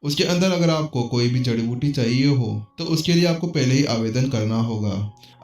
उसके अंदर अगर आपको कोई भी जड़ी बूटी चाहिए हो तो उसके लिए आपको पहले ही आवेदन करना होगा।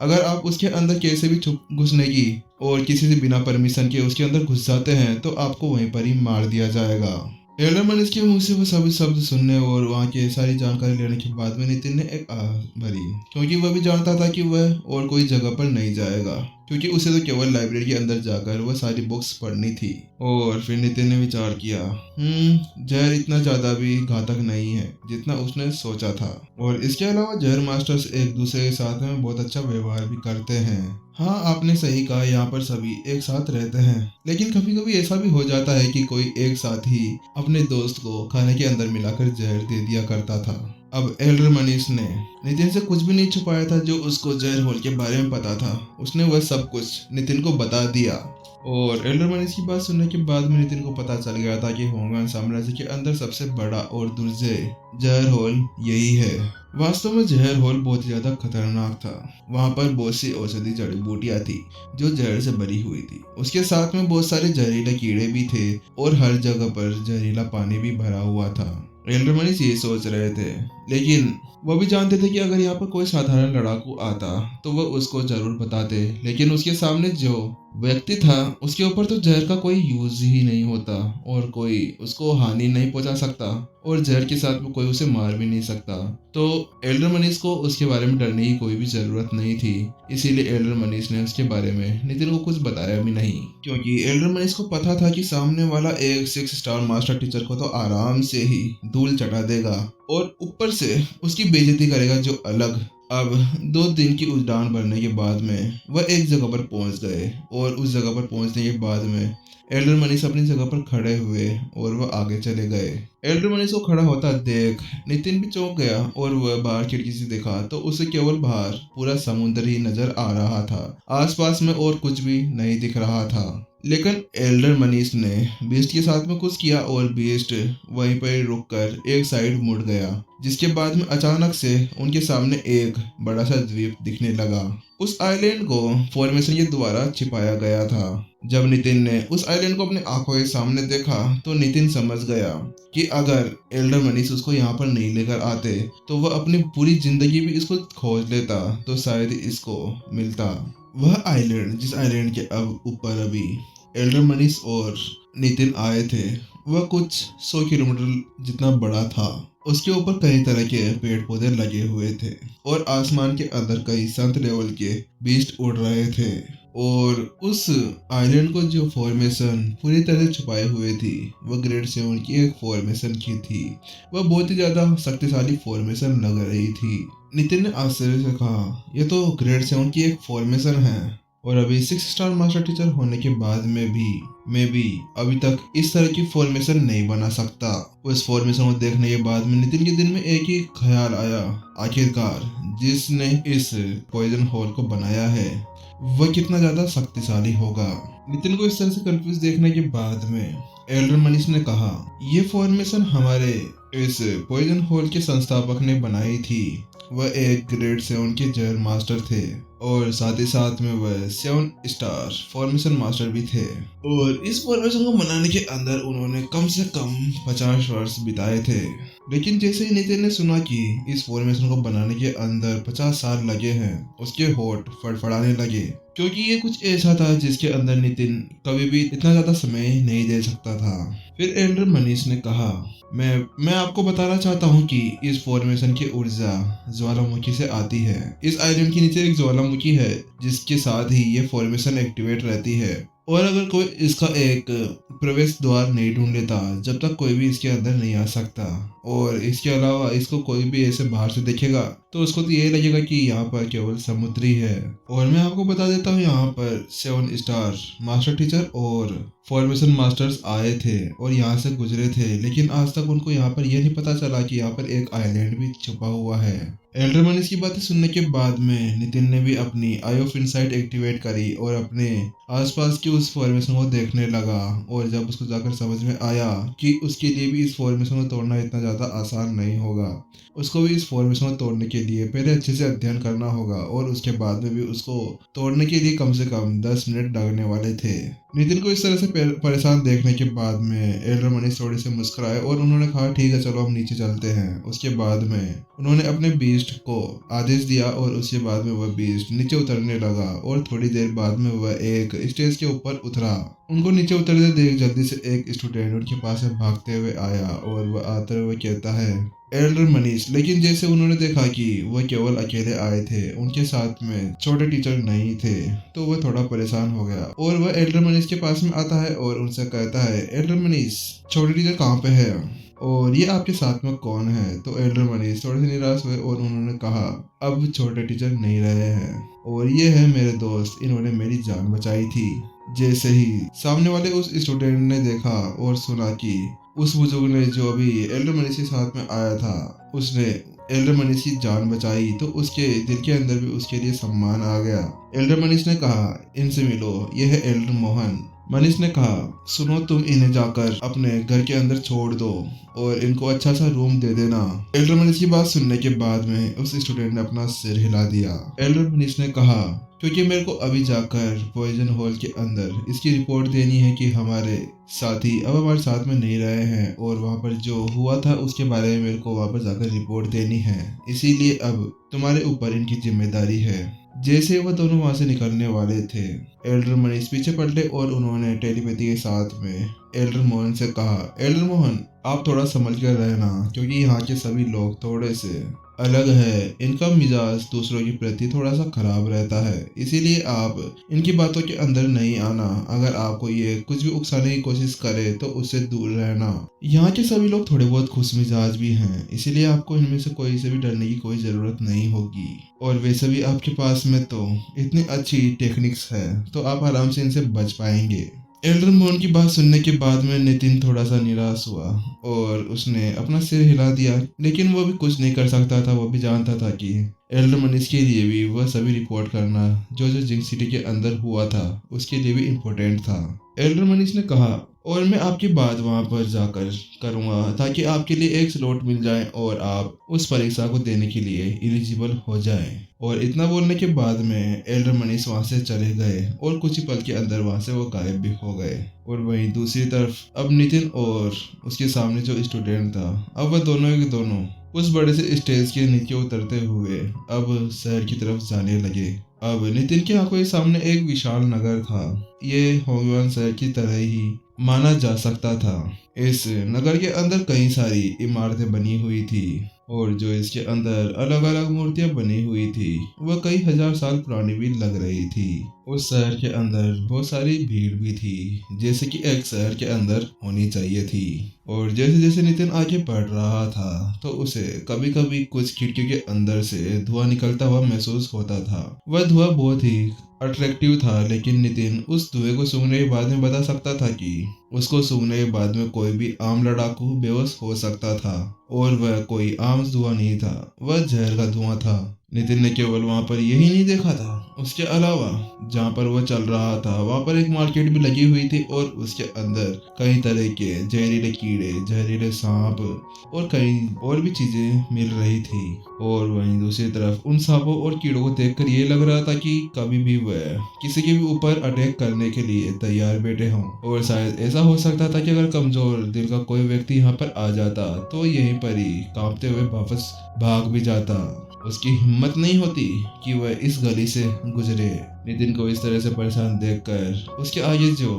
अगर आप उसके अंदर कैसे भी छुप घुसने की और किसी से बिना परमिशन के उसके अंदर घुस जाते हैं तो आपको वहीं पर ही मार दिया जाएगा। एल्डरमैन इसके मुंह से वो सभी शब्द सुनने और वहाँ की सारी जानकारी लेने के बाद में नितिन ने एक आह भरी, क्योंकि वह भी जानता था कि वह और कोई जगह पर नहीं जाएगा, क्योंकि उसे तो केवल लाइब्रेरी के अंदर जाकर वह सारी बुक्स पढ़नी थी। और फिर नितिन ने विचार किया, जहर इतना ज्यादा भी घातक नहीं है जितना उसने सोचा था। और इसके अलावा जहर मास्टर्स एक दूसरे के साथ में बहुत अच्छा व्यवहार भी करते हैं। हाँ, आपने सही कहा, यहाँ पर सभी एक साथ रहते हैं, लेकिन कभी कभी ऐसा भी हो जाता है कि कोई एक साथ ही अपने दोस्त को खाने के अंदर मिलाकर जहर दे दिया करता था। अब एल्डर मनीष ने नितिन से कुछ भी नहीं छुपाया था जो उसको जहर होल के बारे में पता था। उसने वह सब कुछ नितिन को बता दिया। और एल्डर मनीष की बात सुनने के बाद में नितिन को पता चल गया था कि होंगन साम्राज्य के अंदर सबसे बड़ा और दुर्जय जहर होल यही है। वास्तव में जहर होल बहुत ही ज्यादा खतरनाक था। वहाँ पर बहुत सी औषधि जड़ी बूटियां थी जो जहर से भरी हुई थी। उसके साथ में बहुत सारे जहरीले कीड़े भी थे और हर जगह पर जहरीला पानी भी भरा हुआ था। एल्डर मनीष ये सोच रहे थे, लेकिन वो भी जानते थे कि अगर यहाँ पर कोई साधारण लड़ाकू आता तो वह उसको जरूर बताते, लेकिन उसके सामने जो व्यक्ति था उसके ऊपर तो जहर का कोई यूज ही नहीं होता और कोई उसको हानि नहीं पहुंचा सकता और जहर के साथ में कोई उसे मार भी नहीं सकता। तो एल्डर मनीष को उसके बारे में डरने की कोई भी जरूरत नहीं थी। इसीलिए एल्डर मनीष ने उसके बारे में नितिन को कुछ बताया भी नहीं, क्योंकि एल्डर मनीष को पता था कि सामने वाला एक 6 स्टार मास्टर टीचर को तो आराम से ही धूल चटा देगा और ऊपर से उसकी बेइज्जती करेगा जो अलग। अब 2 दिन की उड़ान भरने के बाद में वह एक जगह पर पहुंच गए और उस जगह पर पहुंचने के बाद में एल्डर मनीष अपनी जगह पर खड़े हुए और वह आगे चले गए। एल्डर मनीष को खड़ा होता देख नितिन भी चौंक गया और वह बाहर खिड़की से देखा तो उसे केवल बाहर पूरा समुद्र ही नजर आ रहा था। आसपास में और कुछ भी नहीं दिख रहा था। लेकिन एल्डर मनीष ने बीस्ट के साथ में कुछ किया और बीस्ट वहीं पर रुककर एक साइड मुड़ गया, जिसके बाद में अचानक से उनके सामने एक बड़ा सा द्वीप दिखने लगा। उस आइलैंड को फॉर्मेशन के द्वारा छिपाया गया था। जब नितिन ने उस आइलैंड को अपनी आंखों के सामने देखा तो नितिन समझ गया कि अगर एल्डर मनीष उसको यहाँ पर नहीं लेकर आते तो वह अपनी पूरी जिंदगी भी इसको खोज लेता तो शायद इसको मिलता। वह आइलैंड जिस आइलैंड के अब ऊपर अभी एल्डर मनीष और नितिन आए थे वह कुछ 100 किलोमीटर जितना बड़ा था। उसके ऊपर कई तरह के पेड़ पौधे लगे हुए थे और आसमान के अंदर कई संत लेवल के बीस्ट उड़ रहे थे। और उस आइलैंड को जो फॉर्मेशन पूरी तरह से छुपाए हुए थी वह ग्रेड 7 की एक फॉर्मेशन की थी। वह बहुत ही ज्यादा शक्तिशाली फॉर्मेशन लग रही थी। नितिन ने आश्चर्य से कहा, यह तो ग्रेड 7 की एक फॉर्मेशन है और अभी 6 स्टार मास्टर टीचर होने के बाद में भी मैं भी अभी तक इस तरह की फॉर्मेशन नहीं बना सकता। उस फॉर्मेशन को देखने के बाद में नितिन के दिल में एक ही ख्याल आया, आखिरकार जिसने इस पॉइजन होल को बनाया है वह कितना ज्यादा शक्तिशाली होगा। नितिन को इस तरह से कंफ्यूज देखने के बाद में एल्डर मनीष ने कहा, ये फॉर्मेशन हमारे इस पॉइजन होल के संस्थापक ने बनाई थी। वह एक ग्रेड 7 के जहर मास्टर थे और साथ ही साथ में वह 7 स्टार फॉर्मेशन मास्टर भी थे। और इस फॉर्मेशन को बनाने के अंदर उन्होंने कम से कम 50 वर्ष बिताए थे। लेकिन जैसे ही नितिन ने सुना कि इस फॉर्मेशन को बनाने के अंदर 50 साल लगे हैं उसके होठ फड़फड़ाने लगे, क्योंकि ये कुछ ऐसा था जिसके अंदर नितिन कभी भी इतना ज्यादा समय नहीं दे सकता था। फिर एल्डर मनीष ने कहा, मैं आपको बताना चाहता हूँ कि इस फॉर्मेशन की ऊर्जा ज्वालामुखी से आती है। इस आइलैंड के नीचे एक ज्वालामुखी है जिसके साथ ही ये फॉर्मेशन एक्टिवेट रहती है और अगर कोई इसका एक प्रवेश द्वार नहीं ढूंढ लेता जब तक कोई भी इसके अंदर नहीं आ सकता। और इसके अलावा इसको कोई भी ऐसे बाहर से देखेगा तो उसको तो यही लगेगा कि यहाँ पर केवल समुद्र ही है। और मैं आपको बता देता हूँ यहाँ पर 7 स्टार मास्टर टीचर और फॉर्मेशन मास्टर्स आए थे और यहाँ से गुजरे थे, लेकिन आज तक उनको यहाँ पर यह नहीं पता चला कि यहाँ पर एक आइलैंड भी छुपा हुआ है। एल्डर मनीष की बातें सुनने के बाद में नितिन ने भी अपनी आई ऑफ इनसाइट एक्टिवेट करी और अपने आसपास की उस फॉर्मेशन को देखने लगा। और जब उसको जाकर समझ में आया कि उसके लिए भी इस फॉर्मेशन को तोड़ना इतना ज़्यादा आसान नहीं होगा, उसको भी इस फॉर्मेशन को तोड़ने के लिए पहले अच्छे से अध्ययन करना होगा और उसके बाद में भी उसको तोड़ने के लिए कम से कम 10 मिनट लगने वाले थे। नितिन को इस तरह से परेशान देखने के बाद में एल्डर मनीष थोड़े से मुस्कुराए और उन्होंने कहा ठीक है चलो हम नीचे चलते हैं। उसके बाद में उन्होंने अपने बीस्ट को आदेश दिया और उसके बाद में वह बीस्ट नीचे उतरने लगा और थोड़ी देर बाद में वह एक स्टेज के ऊपर उतरा। उनको नीचे उतरते देख जल्दी से एक स्टूडेंट उनके पास में भागते हुए आया और वह आते हुए कहता है एल्डर मनीष। लेकिन जैसे उन्होंने देखा कि वह केवल अकेले आए थे, उनके साथ में छोटे टीचर नहीं थे, तो वह थोड़ा परेशान हो गया और वह एल्डर मनीष के पास में आता है और उनसे कहता है एल्डर मनीष छोटे टीचर कहाँ पे है और ये आपके साथ में कौन है। तो एल्डर मनीष थोड़े से निराश हुए और उन्होंने कहा अब छोटे टीचर नहीं रहे हैं और ये है मेरे दोस्त, इन्होंने मेरी जान बचाई थी। जैसे ही सामने वाले उस स्टूडेंट ने देखा और सुना कि उस बुजुर्ग ने जो अभी एल्डर मनीष के साथ में आया था उसने एल्डर मनीष की जान बचाई, तो उसके दिल के अंदर भी उसके लिए सम्मान आ गया। एल्डर मनीष ने कहा इनसे मिलो, यह है एल्डर मोहन। मनीष ने कहा सुनो तुम इन्हें जाकर अपने घर के अंदर छोड़ दो और इनको अच्छा सा रूम दे देना। एल्डर मनीष की बात सुनने के बाद में उस स्टूडेंट ने अपना सिर हिला दिया। एल्डर मनीष ने कहा क्योंकि मेरे को अभी जाकर पॉइजन हॉल के अंदर इसकी रिपोर्ट देनी है कि हमारे साथी अब हमारे साथ में नहीं रहे हैं और वहाँ पर जो हुआ था उसके बारे में मेरे को वहाँ पर जाकर रिपोर्ट देनी है, इसीलिए अब तुम्हारे ऊपर इनकी जिम्मेदारी है। जैसे वह दोनों वहां से निकलने वाले थे, एल्डर मनीष पीछे पलटे और उन्होंने टेलीपैथी के साथ में एल्डर मोहन से कहा एल्डर मोहन आप थोड़ा संभल कर रहना, क्योंकि यहाँ के सभी लोग थोड़े से अलग है, इनका मिजाज दूसरों के प्रति थोड़ा सा खराब रहता है, इसीलिए आप इनकी बातों के अंदर नहीं आना। अगर आपको ये कुछ भी उकसाने की कोशिश करे तो उससे दूर रहना। यहाँ के सभी लोग थोड़े बहुत खुश मिजाज भी हैं, इसीलिए आपको इनमें से कोई से भी डरने की कोई ज़रूरत नहीं होगी। और वैसे भी आपके पास में तो इतनी अच्छी टेक्निक्स है तो आप आराम से इनसे बच पाएंगे। एल्डर मोहन की बात सुनने के बाद में नितिन थोड़ा सा निराश हुआ और उसने अपना सिर हिला दिया, लेकिन वो भी कुछ नहीं कर सकता था। वो भी जानता था कि एल्डर मनीष के लिए भी वह सभी रिपोर्ट करना जो जिंक सिटी के अंदर हुआ था उसके लिए भी इम्पोर्टेंट था। एल्डर मनीष ने कहा और मैं आपकी बात वहां पर जाकर करूंगा ताकि आपके लिए एक स्लॉट मिल जाए और आप उस परीक्षा को देने के लिए एलिजिबल हो जाएं। और इतना बोलने के बाद में एल्डर मनीष वहां से चले गए और कुछ ही पल के अंदर वहां से वो गायब भी हो गए। और वहीं दूसरी तरफ अब नितिन और उसके सामने जो स्टूडेंट था, अब वह दोनों के दोनों उस बड़े से स्टेज के नीचे उतरते हुए अब शहर की तरफ जाने लगे। अब नितिन की आंखों के सामने एक विशाल नगर था। ये होंगवान शहर की तरह ही माना जा सकता था। इस नगर के अंदर कई सारी इमारतें बनी हुई थी और जो इसके अंदर अलग अलग मूर्तियां बनी हुई थी वह कई हजार साल पुरानी भी लग रही थी। उस शहर के अंदर बहुत सारी भीड़ भी थी, जैसे कि एक शहर के अंदर होनी चाहिए थी। और जैसे जैसे नितिन आगे बढ़ रहा था तो उसे कभी कभी कुछ खिड़कियों के अंदर से धुआं निकलता हुआ महसूस होता था। वह धुआं बहुत ही अट्रैक्टिव था, लेकिन नितिन उस धुएं को सूंघने के बाद में बता सकता था कि उसको सूंघने के बाद में कोई भी आम लड़ाकू बेहोश हो सकता था और वह कोई आम धुआं नहीं था, वह जहर का धुआं था। नितिन ने केवल वहां पर यही नहीं देखा था, उसके अलावा जहां पर वह चल रहा था वहां पर एक मार्केट भी लगी हुई थी और उसके अंदर कई तरह के जहरीले कीड़े, जहरीले सांप और कई और भी चीजें मिल रही थी। और वहीं दूसरी तरफ उन सांपों और कीड़ों को देखकर ये लग रहा था कि कभी भी वह किसी के भी ऊपर अटैक करने के लिए तैयार बैठे हों। और शायद ऐसा हो सकता था कि अगर कमजोर दिल का कोई व्यक्ति यहाँ पर आ जाता तो यहीं पर ही कांपते हुए वापस भाग भी जाता। उसकी हिम्मत नहीं होती कि वह इस गली से गुजरे। नितिन को इस तरह से परेशान देखकर उसके आगे जो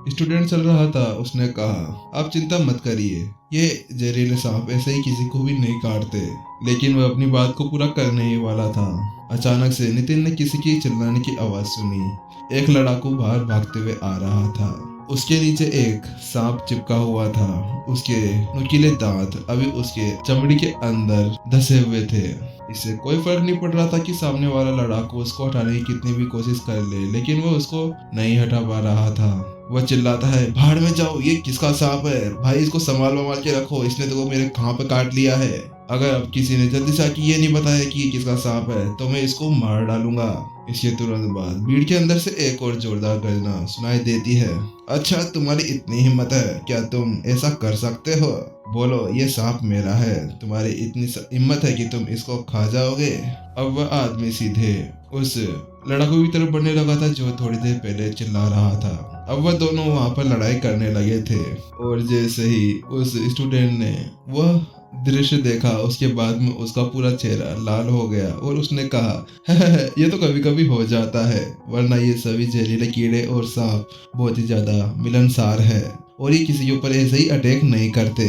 स्टूडेंट चल रहा था उसने कहा आप चिंता मत करिए, ये जहरीले सांप ऐसे ही किसी को भी नहीं काटते। लेकिन वह अपनी बात को पूरा करने ही वाला था। अचानक से नितिन ने किसी की चिल्लाने की आवाज सुनी। एक लड़ाकू बाहर भागते हुए आ रहा था। उसके नीचे एक सांप चिपका हुआ था। उसके नुकीले दांत अभी उसके चमड़ी के अंदर धसे हुए थे। इससे कोई फर्क नहीं पड़ रहा था कि सामने वाला लड़ाकू उसको हटाने की कितनी भी कोशिश कर ले, लेकिन वो उसको नहीं हटा पा रहा था। वह चिल्लाता है भाड़ में जाओ, ये किसका सांप है भाई, इसको संभाल के रखो, इसने तो मेरे खां पे काट लिया है। अगर अब किसी ने जल्दी से आके ये नहीं बताया कि ये किसका सांप है तो मैं इसको मार डालूंगा। इसके तुरंत बाद भीड़ के अंदर से एक और जोरदार गर्जना सुनाई देती है। अच्छा तुम्हारी इतनी हिम्मत है, क्या तुम ऐसा कर सकते हो? बोलो ये सांप मेरा है, तुम्हारी इतनी हिम्मत है कि तुम इसको खा जाओगे? अब वह आदमी सीधे उस लड़ाकू की तरफ बढ़ने लगा था जो थोड़ी देर पहले चिल्ला रहा था। अब वह दोनों वहाँ पर लड़ाई करने लगे थे और जैसे ही उस स्टूडेंट ने वह दृश्य देखा उसके बाद में उसका पूरा चेहरा लाल हो गया और उसने कहा ये तो कभी कभी हो जाता है, वरना ये सभी जहरीले कीड़े और सांप बहुत ही ज्यादा मिलनसार है और ये किसी के ऊपर ऐसे ही अटैक नहीं करते।